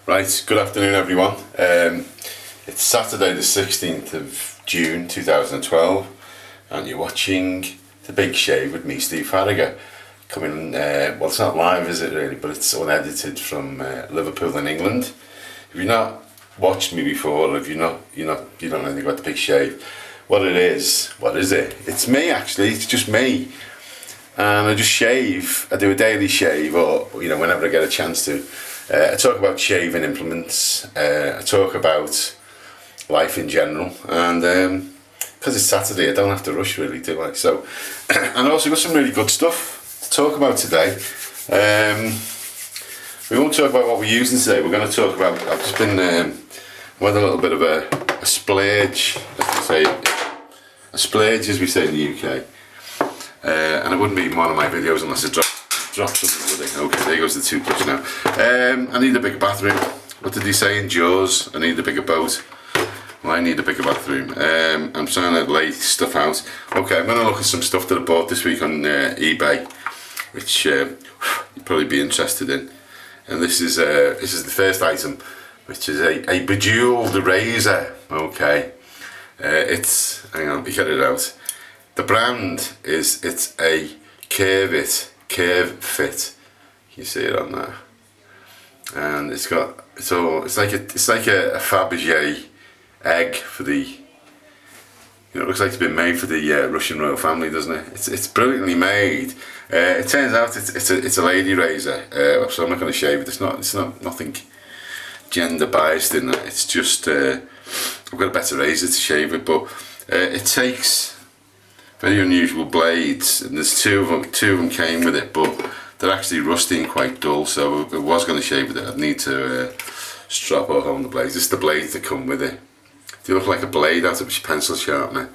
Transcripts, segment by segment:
Right, good afternoon everyone. It's Saturday the 16th of June 2012 and you're watching The Big Shave with me, Steve Faragher. Coming, well, it's not live, is it really, but it's unedited from Liverpool in England. If you've not watched me before, or if you don't know anything about The Big Shave, what is it? It's me actually, it's just me. And I just shave, I do a daily shave, or whenever I get a chance to. I talk about shaving implements, I talk about life in general, and because it's Saturday I don't have to rush really, do I? So, and also got some really good stuff to talk about today. We won't talk about what we're using today, we're going to talk about, I've just been with a little bit of a splurge, a splurge as we say in the UK, and it wouldn't be one of my videos unless it dropped something with it. Okay, there goes the toothbrush now. I need a bigger bathroom. What did he say in Jaws? I need a bigger boat. Well, I need a bigger bathroom. I'm trying to lay stuff out. Okay, I'm going to look at some stuff that I bought this week on eBay, which you'd probably be interested in. And this is the first item, which is a bejeweled razor. Okay, hang on, let me get it out. The brand it's a Curve Fit. You see it on there, and it's like a Faberge egg for the. It looks like it's been made for the Russian royal family, doesn't it? It's brilliantly made. It turns out it's a lady razor, so I'm not going to shave it. It's not nothing gender biased in that. It's just I've got a better razor to shave it, but it takes very unusual blades, and there's two of them came with it, but they're actually rusty and quite dull, so if I was going to shave with it I'd need to strap or hone the blades. This is the blades that come with it. They look like a blade out of a pencil sharpener,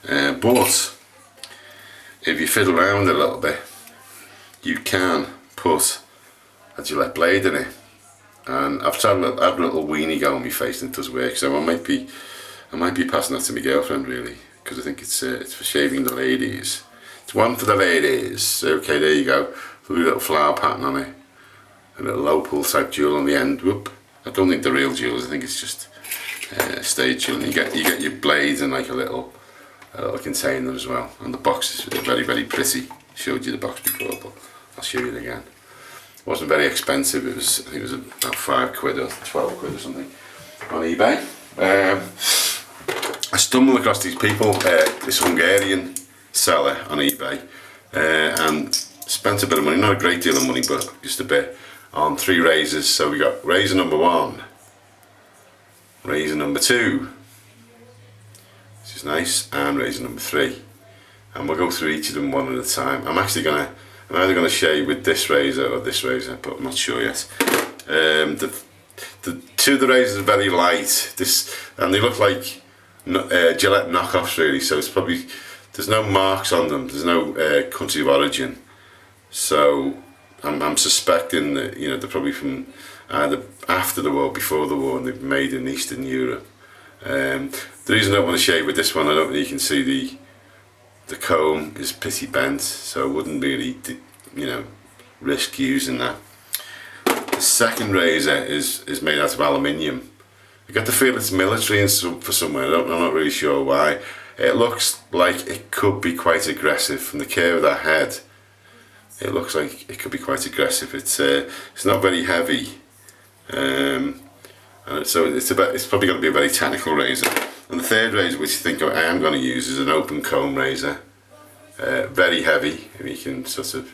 but if you fiddle around a little bit you can put a Gillette blade in it, and I've had a little weenie go on my face and it does work, so I might be passing that to my girlfriend really, because I think it's for shaving the ladies. It's one for the ladies. Okay, there you go. Lovely little flower pattern on it. A little low pull type jewel on the end. Whoop. I don't think they're real jewels. I think it's just stage jewel. And you get your blades in like a little container as well. And the box is very, very pretty. Showed you the box before, but I'll show you it again. It wasn't very expensive. I think it was about £5 or 12 quid or something on eBay. I stumbled across these people, this Hungarian seller on eBay, and spent a bit of money, not a great deal of money, but just a bit, on 3 razors. So we got razor number 1, razor number 2, which is nice, and razor number 3. And we'll go through each of them one at a time. I'm either going to shave with this razor or this razor, but I'm not sure yet. The two of the razors are very light, and they look like Gillette knockoffs really, so it's probably, there's no marks on them, there's no country of origin, so I'm suspecting that they're probably from either after the war, before the war, and they've made in Eastern Europe. The reason I don't want to shave with this one, I don't think you can see the comb is pretty bent, so I wouldn't really risk using that. The second razor is made out of aluminium. I got the feel it's military for somewhere. I'm not really sure why. It looks like it could be quite aggressive from the curve of that head. It looks like it could be quite aggressive. It's not very heavy, and so it's probably going to be a very technical razor. And the third razor, which I think I am going to use, is an open comb razor. Very heavy. You can sort of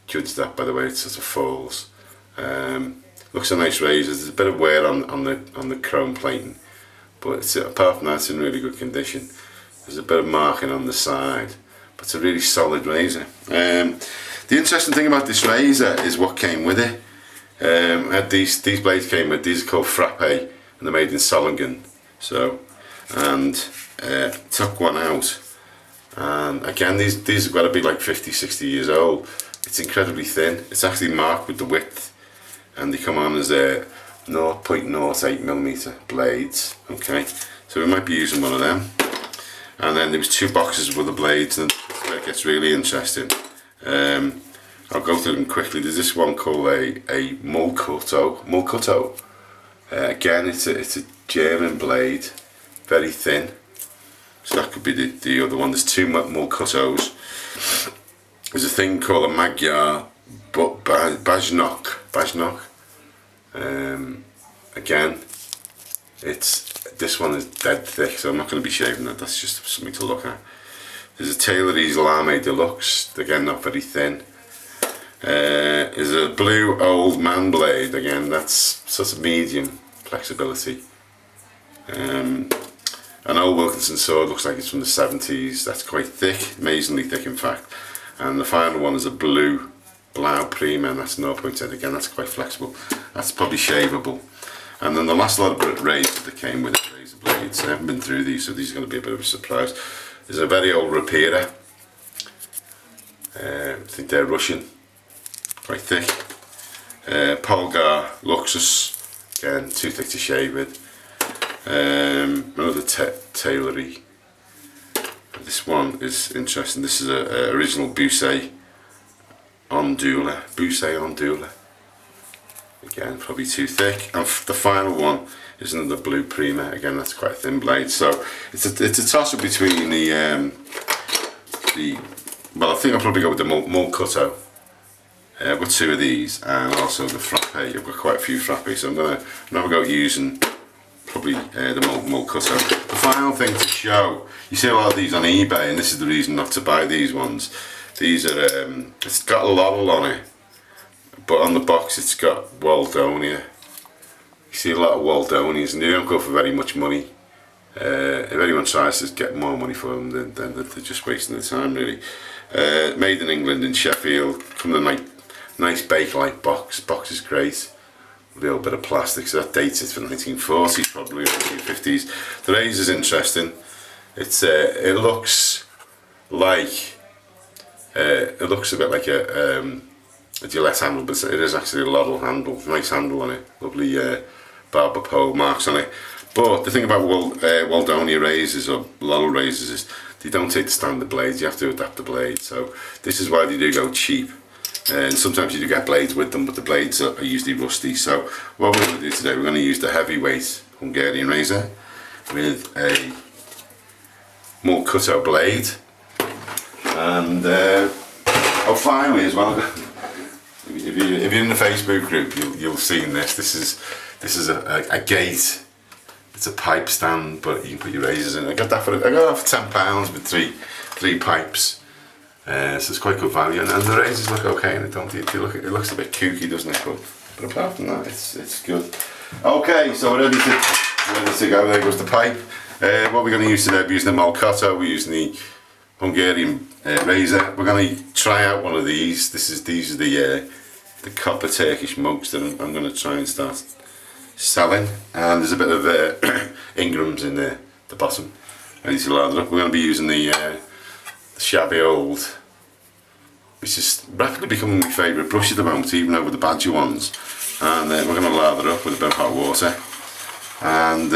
judge that by the way it sort of falls. Looks a nice razor. There's a bit of wear on the chrome plating, but apart from that it's in really good condition. There's a bit of marking on the side, but it's a really solid razor. The interesting thing about this razor is what came with it. These blades came with, these are called Frappe, and they're made in Solingen. So, and took one out, and again these have got to be like 50-60 years old. It's incredibly thin. It's actually marked with the width, and they come on as 0.08mm blades. Okay, so we might be using one of them. And then there was 2 boxes with the blades, and it gets really interesting. I'll go through them quickly. There's this one called a Mulcutto, Again, it's a German blade, very thin. So that could be the other one. There's two more cutouts. There's a thing called a Magyar Bajnok. Again, this one is dead thick, so I'm not going to be shaving that. That's just something to look at. There's a Taylor's Lame Deluxe. Again, not very thin. There's a blue old man blade. Again, that's sort of medium flexibility. An old Wilkinson sword, looks like it's from the 70s. That's quite thick, amazingly thick in fact. And the final one is a blue Blau Prima, and that's 0.10. Again, that's quite flexible. That's probably shaveable. And then the last lot of razors that came with it, razor blades. I haven't been through these, so these are going to be a bit of a surprise. There's a very old Rapira. I think they're Russian, quite thick. Polgar Luxus, again too thick to shave with. Another Tailory. This one is interesting. This is a original Busey Ondula. Again, probably too thick. And the final one is another blue Prima. Again, that's quite a thin blade. So it's a toss up between well, I think I'll probably go with the Mulcuto. I've got two of these, and also the Frappe. I've got quite a few Frappe, so I'm gonna have a go using probably the Mulcuto. The final thing to show, you see a lot of these on eBay, and this is the reason not to buy these ones. These are it's got a laurel on it, but on the box it's got Waldonia. You see a lot of Waldonias, and they don't go for very much money. If anyone tries to get more money for them, then they're just wasting their time, really. Made in England, in Sheffield, come in a nice Bakelite box. Box is great. A little bit of plastic, so that dates it for 1940s, probably 1950s. The razor's interesting. It looks like a bit like a Gillette handle, but it is actually a Laurel handle. Nice handle on it. Lovely barber pole marks on it. But the thing about Waldonia razors or Laurel razors is they don't take the standard blades. You have to adapt the blade. So this is why they do go cheap. And sometimes you do get blades with them, but the blades are usually rusty. So what we're going to do today, we're going to use the heavyweight Hungarian razor with a Mulcuto blade. And finally as well, if you're in the Facebook group, you'll have seen this. This is a gate. It's a pipe stand, but you can put your razors in. I got that for £10 with three pipes. So it's quite good value, and the razors look okay, and it looks a bit kooky, doesn't it? But apart from that, it's good. Okay, so we're ready to go. There goes the pipe. What we're going to use today, we're using the Mulcuto, we're using the Hungarian razor. We're going to try out one of these. These are the copper Turkish mugs that I'm going to try and start selling, and there's a bit of Ingrams in the bottom. Ready to lather up. We're going to be using the shabby old, which is rapidly becoming my favourite brush at the moment, even over the badger ones. And we're going to lather up with a bit of hot water, and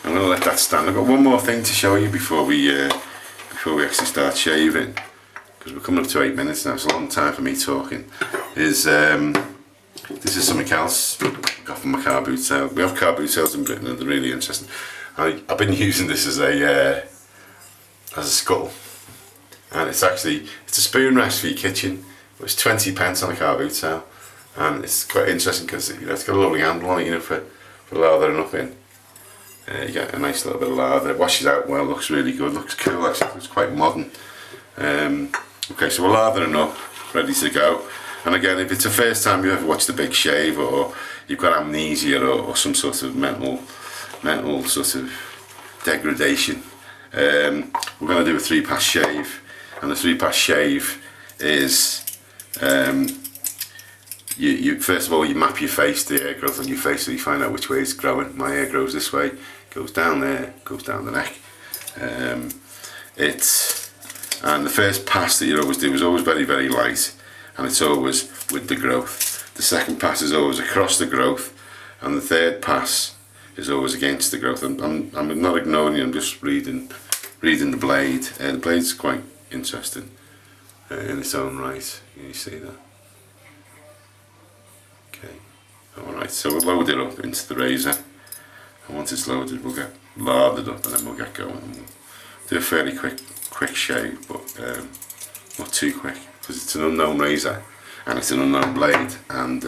I'm going to let that stand. I've got one more thing to show you before we actually start shaving, because we're coming up to 8 minutes now. It's a long time for me talking. This is something else I got from my car boot sale. We have car boot sales in Britain, and they're really interesting. I've been using this as a scuttle, and it's a spoon rest for your kitchen. It was 20p on a car boot sale, and it's quite interesting because it's got a lovely handle on it, for lathering up in. You get a nice little bit of lather. It washes out well, looks really good, looks cool actually, it's quite modern. Okay, so we're lathering up, ready to go. And again, if it's the first time you ever watched The Big Shave, or you've got amnesia or some sort of mental sort of degradation, we're going to do a 3-pass shave. And the 3-pass shave is you first of all you map your face, the hair growth on your face, so you find out which way it's growing. My hair grows this way, goes down there, goes down the neck. And the first pass that you always do is always very, very light, and it's always with the growth. The second pass is always across the growth, and the third pass is always against the growth. I'm not ignoring you, I'm just reading the blade. The blade's quite interesting in its own right. Can you see that? Okay. Alright, so we'll load it up into the razor, and once it's loaded we'll get lathered up and then we'll get going. And we'll do a fairly quick shave, but not too quick, because it's an unknown razor and it's an unknown blade, and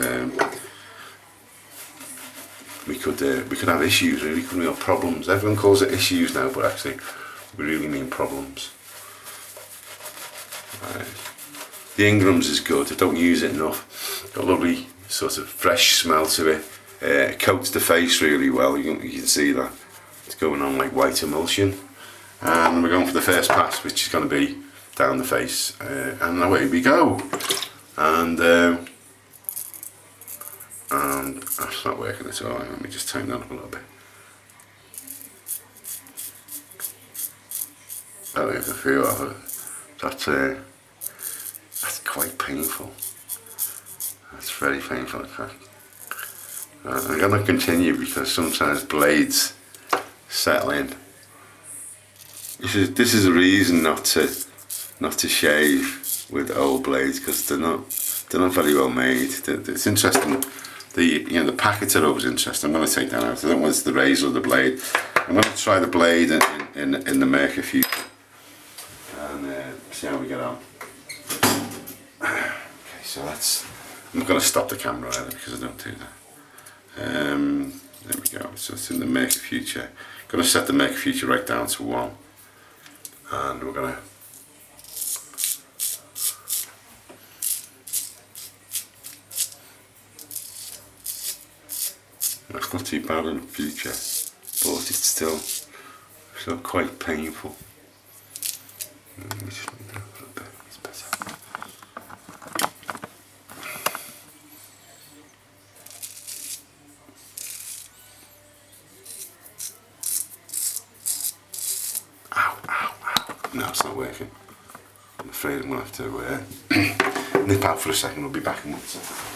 we could have issues, really, couldn't we, or problems. Everyone calls it issues now, but actually we really mean problems. Right. The Ingram's is good, I don't use it enough. Got a lovely sort of fresh smell to it. It coats the face really well, you can see that. It's going on like white emulsion. And we're going for the first pass, which is going to be down the face. And away we go. And that's not working at all. Let me just tighten that up a little bit. I like the feel of it. That's quite painful. That's very painful in fact. I'm going to continue because sometimes blades settle in. This is a reason not to shave with old blades, because they're not very well made. It's interesting. The packets are always interesting. I'm going to take that out. I don't know whether it's the razor or the blade. I'm going to try the blade in the Merca Future and see how we get on. Okay, so I'm going to stop the camera either because I don't do that. There we go. So it's in the Merca Future. I'm going to set the Merca Future right down to 1, and we're going to. That's not too bad in the future, but it's still quite painful. Let me just move that a little bit, it's better. Ow. No, it's not working. I'm afraid I'm going to have to nip out for a second. We'll be back in 1 second.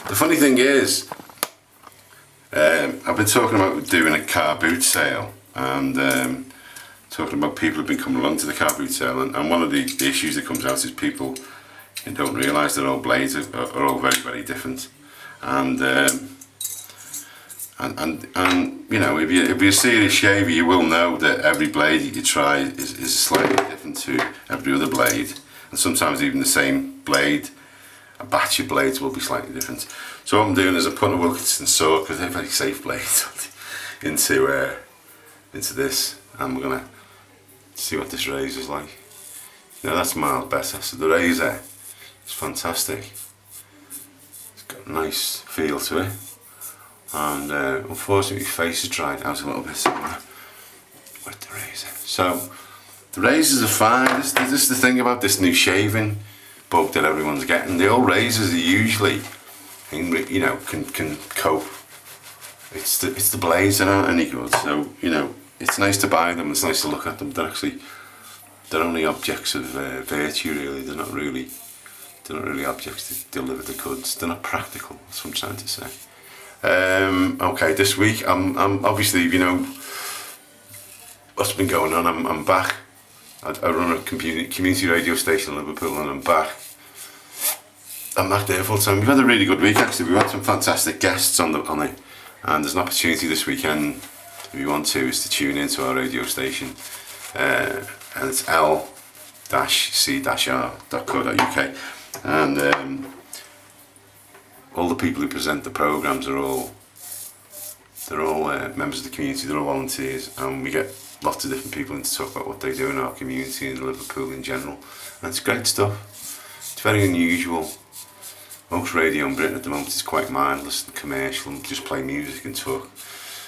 The funny thing is, I've been talking about doing a car boot sale, and talking about people who've been coming along to the car boot sale, and one of the issues that comes out is people don't realise that all blades are all very, very different, and you know, if you're a serious shaver, you will know that every blade that you try is slightly different to every other blade. And sometimes even the same blade, a batch of blades will be slightly different. So what I'm doing is I'm putting a Wilkinson saw, because they're very safe blades, into this, and we're going to see what this razor's like. Now that's mild better. So the razor is fantastic. It's got a nice feel to it, and unfortunately my face is dried out a little bit with the razor. So the razors are fine. This is the thing about this new shaving bug that everyone's getting. The old razors are usually, you know, can cope. It's the blades that aren't any good. So, you know, it's nice to buy them. It's nice to look at them. They're only objects of virtue, really. They're not really objects that deliver the goods. They're not practical. That's what I'm trying to say. Okay, this week I'm obviously, you know, what's been going on. I'm back. I run a community radio station in Liverpool, and I'm back there full time. We've had a really good week actually. We've had some fantastic guests on it, and there's an opportunity this weekend, if you want to, is to tune into our radio station, and it's l-c-r.co.uk, and all the people who present the programmes are all members of the community. They're all volunteers, and we get lots of different people in to talk about what they do in our community and Liverpool in general, and it's great stuff. It's very unusual. Most radio in Britain at the moment is quite mindless and commercial and just play music and talk,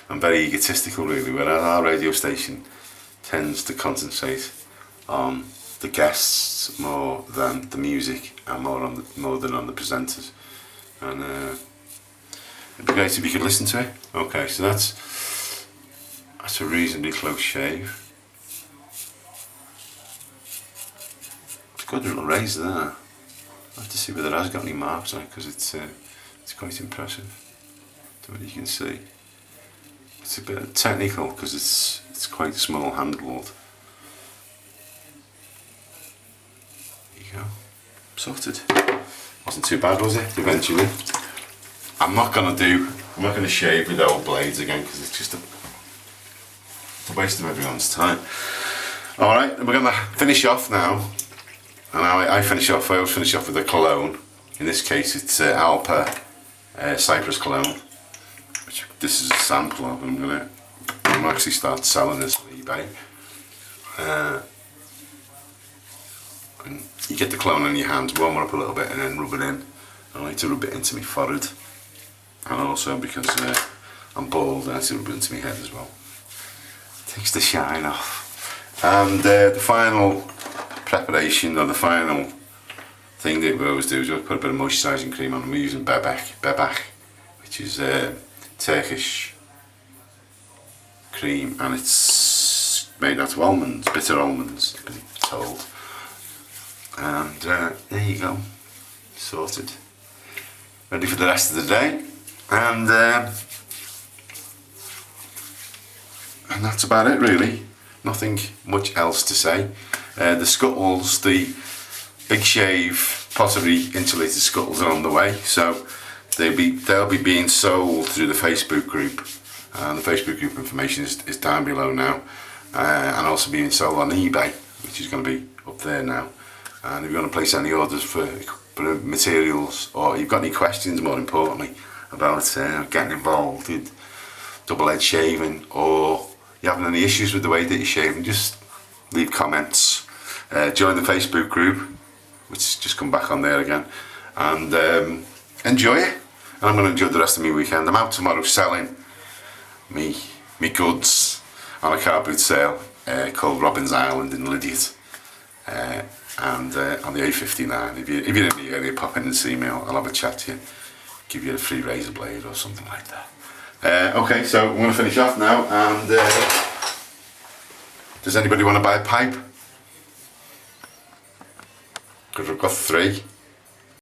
and very egotistical really, whereas our radio station tends to concentrate on the guests more than the music, and more than on the presenters, and it'd be great if you could listen to it. Okay, so that's a reasonably close shave. It's a good little razor there. I'll have to see whether it has got any marks on it, because it's quite impressive. So you can see it's a bit technical because it's quite small handled. There you go, sorted. Wasn't too bad, was it? Eventually. I'm not gonna shave with old blades again, because it's just a waste of everyone's time. All right, we're gonna finish off now, and I always finish off with a cologne. In this case, it's Alpa Cypress cologne, which this is a sample of. I'm gonna actually start selling this on eBay. And you get the cologne in your hands, warm it up a little bit, and then rub it in. I like to rub it into my forehead, and also because I'm bald, I like to rub it into my head as well. Takes the shine off. And the final preparation, or the final thing that we always do, is we put a bit of moisturising cream on. We're using BiG, which is Turkish cream, and it's made out of almonds, bitter almonds, I've been told. And there you go, sorted. Ready for the rest of the day, and that's about it really. Nothing much else to say. The scuttles, the Big Shave, possibly insulated scuttles, are on the way, so they'll be being sold through the Facebook group, and the Facebook group information is down below now, and also being sold on eBay, which is going to be up there now. And if you want to place any orders for materials, or you've got any questions, more importantly, about getting involved with double-edged shaving, or you're having any issues with the way that you're shaving, just leave comments. Join the Facebook group, which has just come back on there again, and enjoy it. And I'm going to enjoy the rest of my weekend. I'm out tomorrow selling me goods on a car boot sale called Robin's Island in Lydiate, and on the A59. If you're in the area, pop in and see me. I'll have a chat to you, give you a free razor blade or something like that. Okay, so I'm going to finish off now, and does anybody want to buy a pipe? Because I've got 3.